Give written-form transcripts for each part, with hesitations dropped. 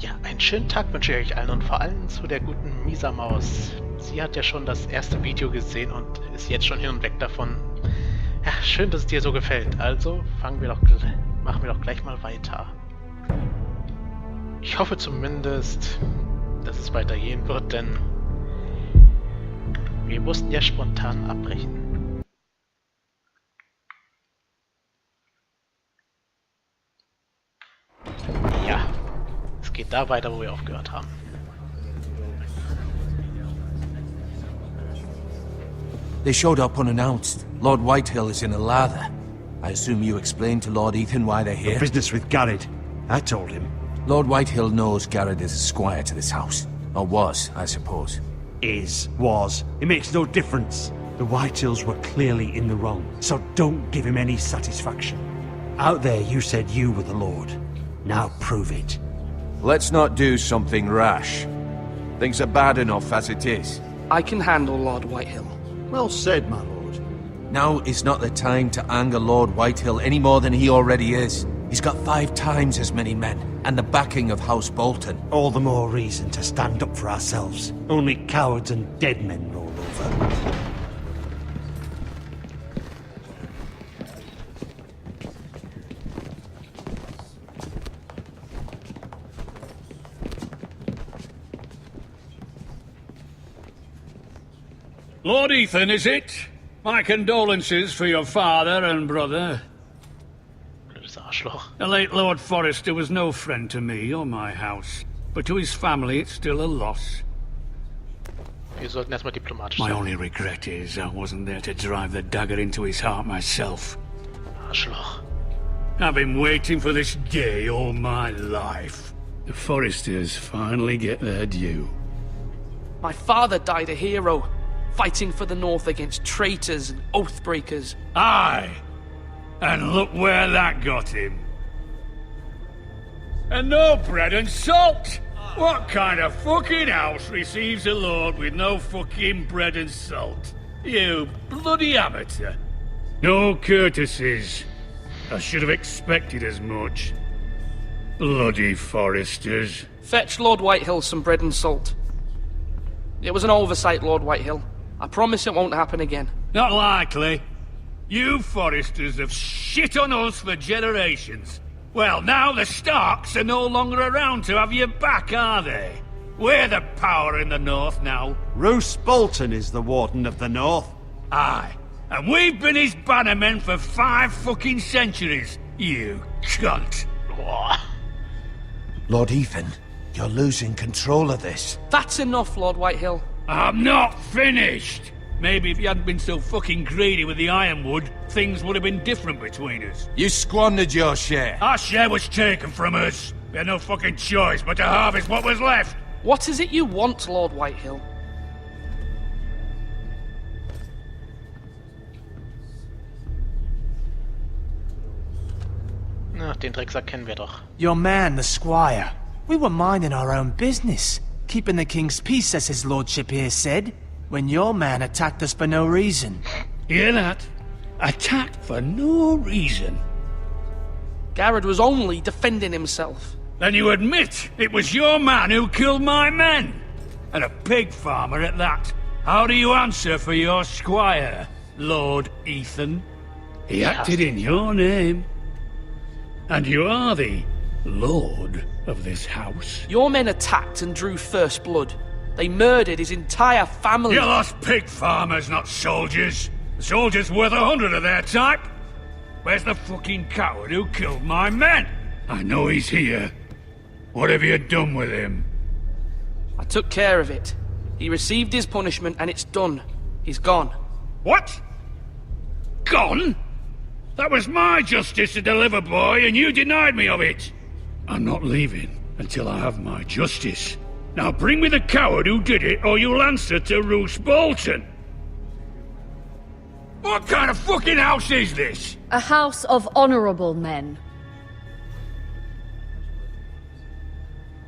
Ja, einen schönen Tag wünsche ich euch allen und vor allem zu der guten Misa-Maus. Sie hat ja schon das erste Video gesehen und ist jetzt schon hin und weg davon. Ja, schön, dass es dir so gefällt. Also machen wir doch gleich mal weiter. Ich hoffe zumindest, dass es weitergehen wird, denn wir mussten ja spontan abbrechen. Ja, es geht da weiter, wo wir aufgehört haben. They showed up unannounced. Lord Whitehill is in a lather. I assume you explained to Lord Ethan why they're here? The business with Garrett. I told him. Lord Whitehill knows Garrett is a squire to this house. Or was, I suppose. Was. It makes no difference. The Whitehills were clearly in the wrong, so don't give him any satisfaction. Out there you said you were the Lord. Now prove it. Let's not do something rash. Things are bad enough as it is. I can handle Lord Whitehill. Well said, my lord. Now is not the time to anger Lord Whitehill any more than he already is. He's got 5 times as many men, and the backing of House Bolton. All the more reason to stand up for ourselves. Only cowards and dead men roll over. Lord Ethan, is it? My condolences for your father and brother. Blödes Arschloch. The late Lord Forrester was no friend to me or my house, but to his family it's still a loss. Wir sollten erstmal diplomatisch My sein. only regret is I wasn't there to drive the dagger into his heart myself. Arschloch. I've been waiting for this day all my life. The Forresters finally get their due. My father died a hero, fighting for the North against traitors and oathbreakers. Aye! And look where that got him. And no bread and salt! What kind of fucking house receives a lord with no fucking bread and salt? You bloody amateur. No courtesies. I should have expected as much. Bloody Forresters. Fetch Lord Whitehill some bread and salt. It was an oversight, Lord Whitehill. I promise it won't happen again. Not likely. You Forresters have shit on us for generations. Well, now the Starks are no longer around to have your back, are they? We're the power in the North now. Roose Bolton is the Warden of the North. Aye. And we've been his bannermen for 5 fucking centuries, you cunt. Boah. Lord Ethan, you're losing control of this. That's enough, Lord Whitehill. I'm not finished. Maybe if you hadn't been so fucking greedy with the ironwood, things would have been different between us. You squandered your share. Our share was taken from us. We had no fucking choice but to harvest what was left. What is it you want, Lord Whitehill? Na, den Drecksack kennen wir doch. Your man, the squire. We were minding our own business. Keeping the king's peace, as his lordship here said, when your man attacked us for no reason. Hear that? Attacked for no reason. Garrett was only defending himself. Then you admit it was your man who killed my men? And a pig farmer at that. How do you answer for your squire, Lord Ethan? He acted in your name. And you are the Lord of this house. Your men attacked and drew first blood. They murdered his entire family. You lost pig farmers, not soldiers. The soldiers worth 100 of their type. Where's the fucking coward who killed my men? I know he's here. What have you done with him? I took care of it. He received his punishment and it's done. He's gone. What? Gone? That was my justice to deliver, boy, and you denied me of it. I'm not leaving until I have my justice. Now bring me the coward who did it, or you'll answer to Roose Bolton. What kind of fucking house is this? A house of honorable men.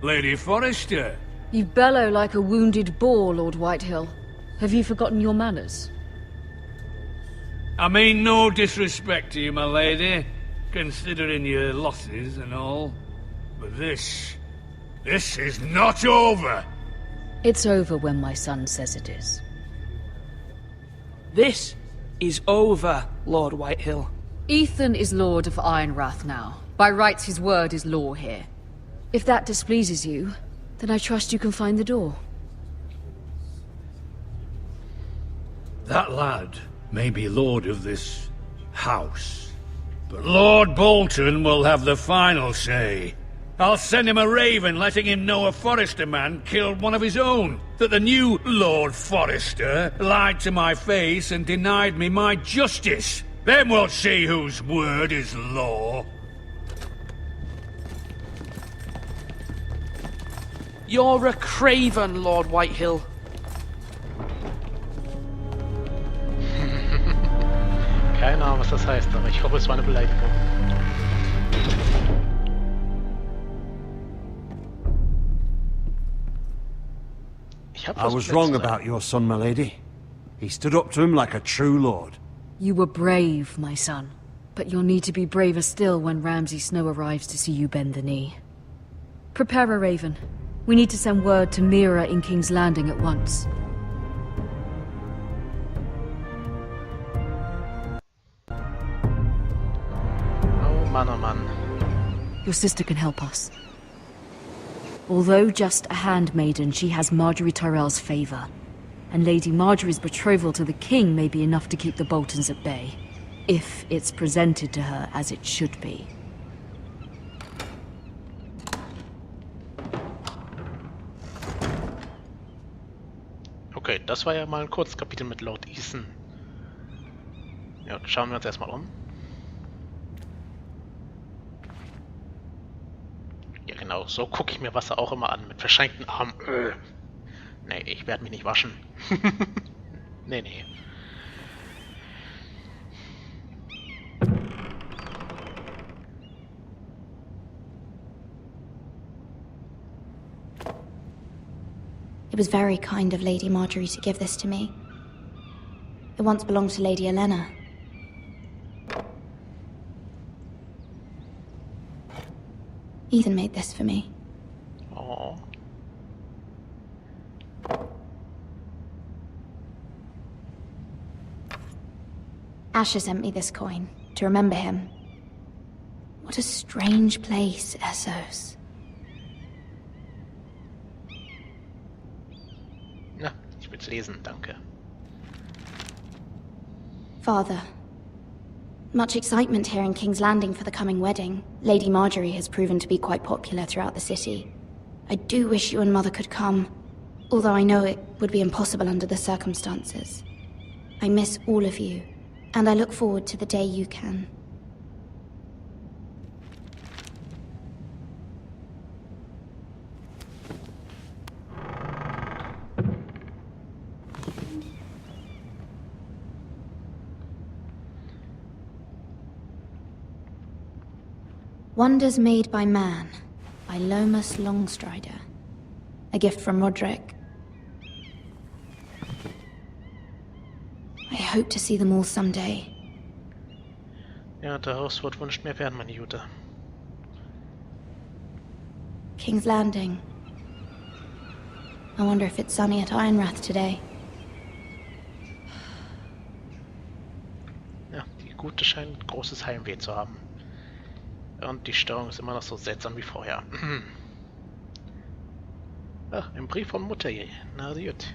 Lady Forrester. You bellow like a wounded boar, Lord Whitehill. Have you forgotten your manners? I mean no disrespect to you, my lady, considering your losses and all. But this This is not over. It's over when my son says it is. This is over, Lord Whitehill. Ethan is Lord of Ironrath now. By rights, his word is law here. If that displeases you, then I trust you can find the door. That lad may be lord of this house, but Lord Bolton will have the final say. I'll send him a raven letting him know a Forrester man killed one of his own, that the new Lord Forrester lied to my face and denied me my justice. Then we'll see whose word is law. You're a craven, Lord Whitehill. Keine Ahnung, was das heißt, aber ich hoffe, es war eine Beleidigung. I was wrong about your son, my lady. He stood up to him like a true lord. You were brave, my son. But you'll need to be braver still when Ramsay Snow arrives to see you bend the knee. Prepare a raven. We need to send word to Mira in King's Landing at once. Oh Mann, oh Mann. Your sister can help us. Although just a handmaiden, she has Marjorie Tyrell's favor. And Lady Marjorie's betrothal to the king may be enough to keep the Boltons at bay. If it's presented to her as it should be. Okay, das war ja mal ein Kurzkapitel mit Lord Ethan. Ja, schauen wir uns erstmal um. Ja genau, so gucke ich mir Wasser auch immer an, mit verschränkten Armen. Nee, ich werde mich nicht waschen. Nee. It was very kind of Lady Marjorie to give this to me. It once belonged to Lady Elena. Ethan made this for me. Oh. Asher sent me this coin to remember him. What a strange place, Essos. Na, ich will's lesen, danke. Father, much excitement here in King's Landing for the coming wedding. Lady Marjorie has proven to be quite popular throughout the city. I do wish you and Mother could come, although I know it would be impossible under the circumstances. I miss all of you, and I look forward to the day you can. Wonders Made by Man, by Lomas Longstrider. A gift from Roderick. I hope to see them all someday. Ja, der Hauswort wünscht mehr werden, meine Jute. King's Landing. I wonder if it's sunny at Ironrath today. Ja, die Gute scheint großes Heimweh zu haben. Und die Steuerung ist immer noch so seltsam wie vorher. Ach, ein Brief von Mutter hier. Na gut.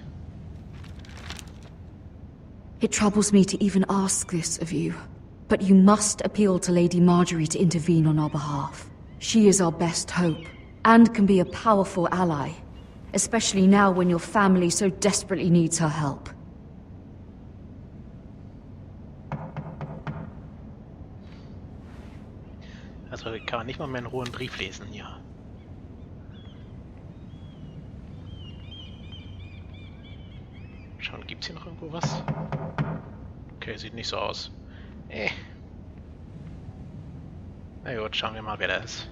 It troubles me to even ask this of you, but you must appeal to Lady Marjorie to intervene on our behalf. She is our best hope, and can be a powerful ally, especially now when your family so desperately needs her help. Also kann man nicht mal mehr in Ruhe einen Brief lesen, ja. Schauen, gibt's hier noch irgendwo was? Okay, sieht nicht so aus. Na gut, schauen wir mal, wer da ist.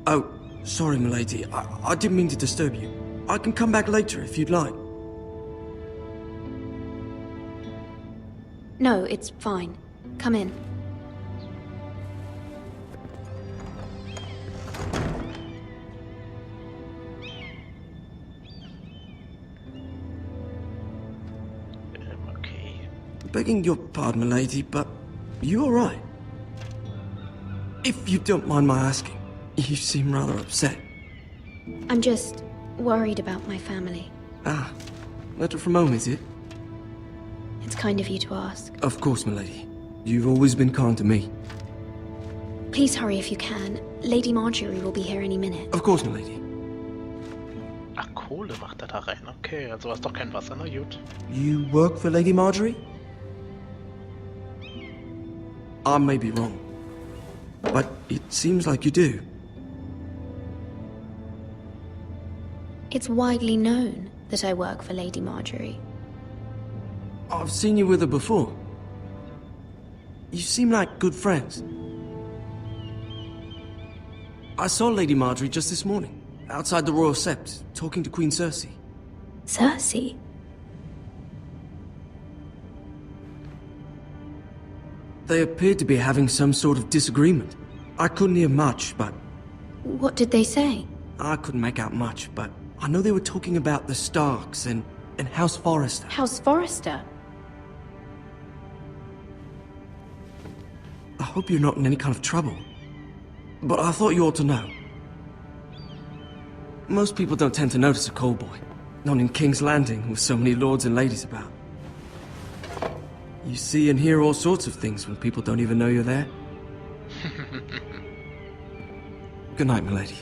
Oh, sorry, milady. I didn't mean to disturb you. I can come back later if you'd like. No, it's fine. Come in. Begging your pardon, milady, but you alright? If you don't mind my asking, you seem rather upset. I'm just worried about my family. Ah, letter from home, is it? It's kind of you to ask. Of course, milady. You've always been kind to me. Please hurry if you can. Lady Marjorie will be here any minute. Of course, milady. Ach, Kohle macht er da rein. Okay, also ist doch kein Wasser, na gut. You work for Lady Marjorie? I may be wrong, but it seems like you do. It's widely known that I work for Lady Marjorie. I've seen you with her before. You seem like good friends. I saw Lady Marjorie just this morning, outside the Royal Sept, talking to Queen Cersei. Cersei? They appeared to be having some sort of disagreement. I couldn't hear much, but... What did they say? I couldn't make out much, but I know they were talking about the Starks and House Forrester. House Forrester? I hope you're not in any kind of trouble. But I thought you ought to know. Most people don't tend to notice a callboy. Not in King's Landing, with so many lords and ladies about. You see and hear all sorts of things when people don't even know you're there. Good night, milady.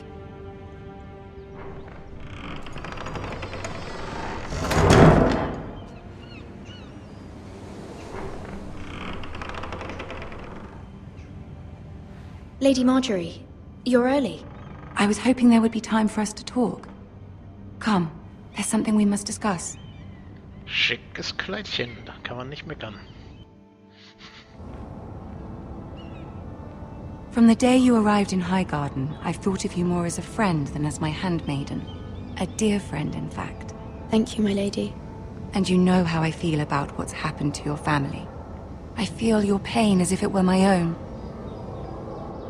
Lady Marjorie, you're early. I was hoping there would be time for us to talk. Come, there's something we must discuss. Schickes Kleidchen, da kann man nicht meckern. From the day you arrived in Highgarden, I've thought of you more as a friend than as my handmaiden. A dear friend, in fact. Thank you, my lady. And you know how I feel about what's happened to your family. I feel your pain as if it were my own.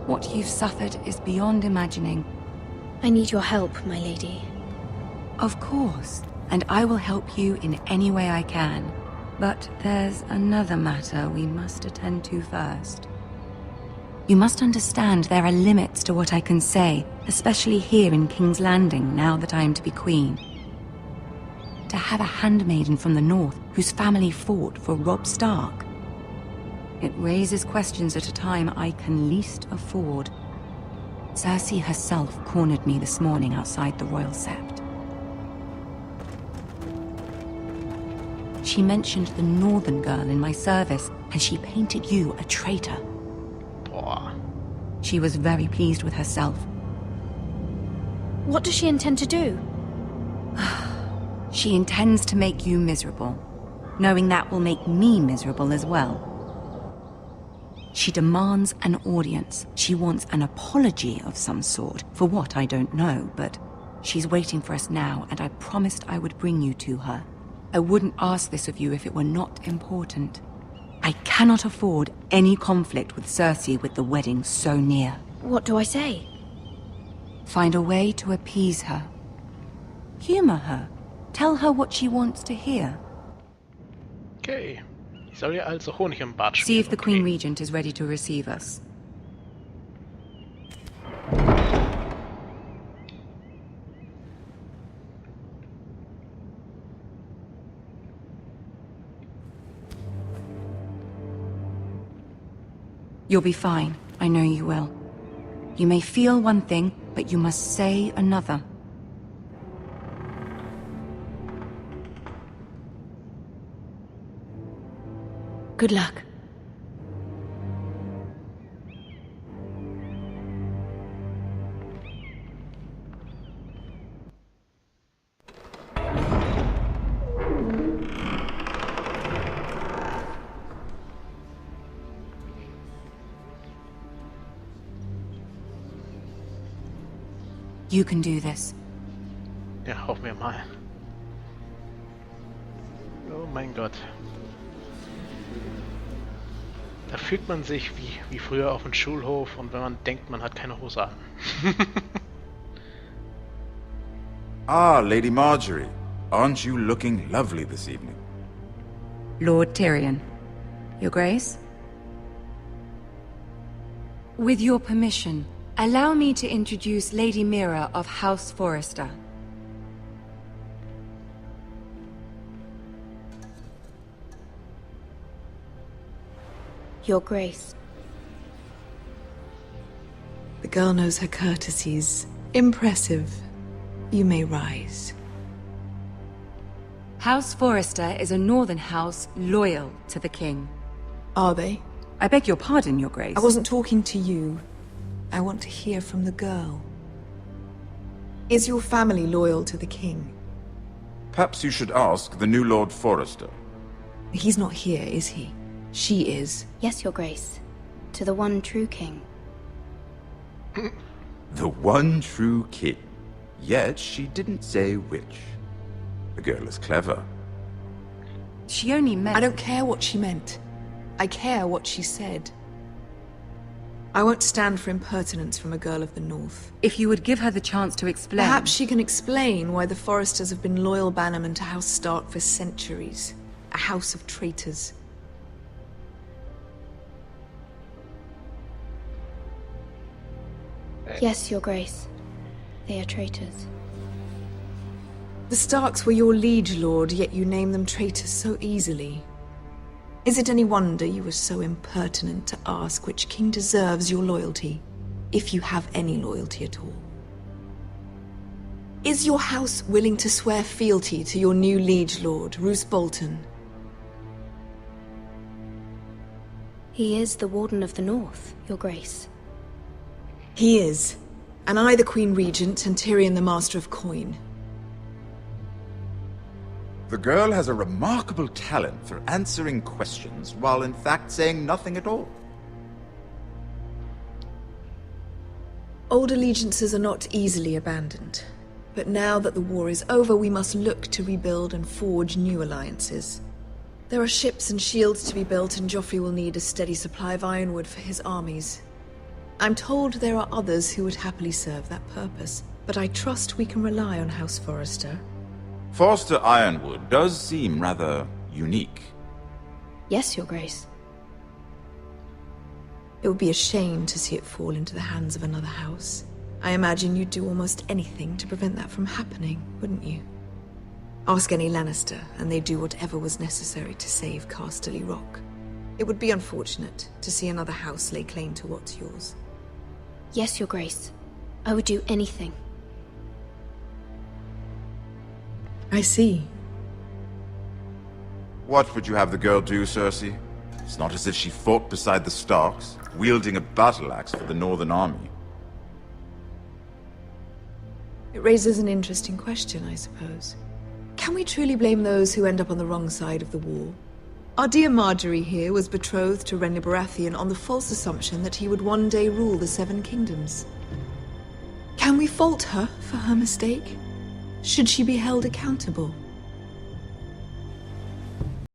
What you've suffered is beyond imagining. I need your help, my lady. Of course, and I will help you in any way I can. But there's another matter we must attend to first. You must understand there are limits to what I can say, especially here in King's Landing, now that I am to be queen. To have a handmaiden from the north whose family fought for Robb Stark. It raises questions at a time I can least afford. Cersei herself cornered me this morning outside the Royal Sept. She mentioned the northern girl in my service, and she painted you a traitor. Boah. She was very pleased with herself. What does she intend to do? She intends to make you miserable, knowing that will make me miserable as well. She demands an audience. She wants an apology of some sort. For what, I don't know, but she's waiting for us now, and I promised I would bring you to her. I wouldn't ask this of you if it were not important. I cannot afford any conflict with Cersei with the wedding so near. What do I say? Find a way to appease her. Humor her. Tell her what she wants to hear. Okay. Ich soll ihr also Honig im Bart schmieren. See if the Queen okay. Regent is ready to receive us. You'll be fine. I know you will. You may feel one thing, but you must say another. Good luck. You can do this. Ja, hoffen wir mal. Oh mein Gott. Da fühlt man sich wie früher auf dem Schulhof und wenn man denkt, man hat keine Hose an. Ah, Lady Marjorie. Aren't you looking lovely this evening? Lord Tyrion, Your Grace? With your permission, allow me to introduce Lady Mira of House Forrester. Your Grace. The girl knows her courtesies. Impressive. You may rise. House Forrester is a northern house loyal to the king. Are they? I beg your pardon, Your Grace. I wasn't talking to you. I want to hear from the girl. Is your family loyal to the king? Perhaps you should ask the new Lord Forrester. He's not here, is he? She is. Yes, Your Grace. To the one true king. The one true king. Yet she didn't say which. The girl is clever. She only meant... I don't care what she meant. I care what she said. I won't stand for impertinence from a girl of the North. If you would give her the chance to explain... Perhaps she can explain why the Forresters have been loyal bannermen to House Stark for centuries. A house of traitors. Yes, Your Grace. They are traitors. The Starks were your liege lord, yet you name them traitors so easily. Is it any wonder you were so impertinent to ask which king deserves your loyalty, if you have any loyalty at all? Is your house willing to swear fealty to your new liege lord, Roose Bolton? He is the Warden of the North, Your Grace. He is. And I the Queen Regent, and Tyrion the Master of Coin. The girl has a remarkable talent for answering questions while in fact saying nothing at all. Old allegiances are not easily abandoned. But now that the war is over, we must look to rebuild and forge new alliances. There are ships and shields to be built, and Joffrey will need a steady supply of ironwood for his armies. I'm told there are others who would happily serve that purpose, but I trust we can rely on House Forrester. Forster Ironwood does seem rather unique. Yes, Your Grace. It would be a shame to see it fall into the hands of another house. I imagine you'd do almost anything to prevent that from happening, wouldn't you? Ask any Lannister, and they'd do whatever was necessary to save Casterly Rock. It would be unfortunate to see another house lay claim to what's yours. Yes, Your Grace. I would do anything. I see. What would you have the girl do, Cersei? It's not as if she fought beside the Starks, wielding a battle axe for the Northern Army. It raises an interesting question, I suppose. Can we truly blame those who end up on the wrong side of the war? Our dear Marjorie here was betrothed to Renly Baratheon on the false assumption that he would one day rule the Seven Kingdoms. Can we fault her for her mistake? Should she be held accountable?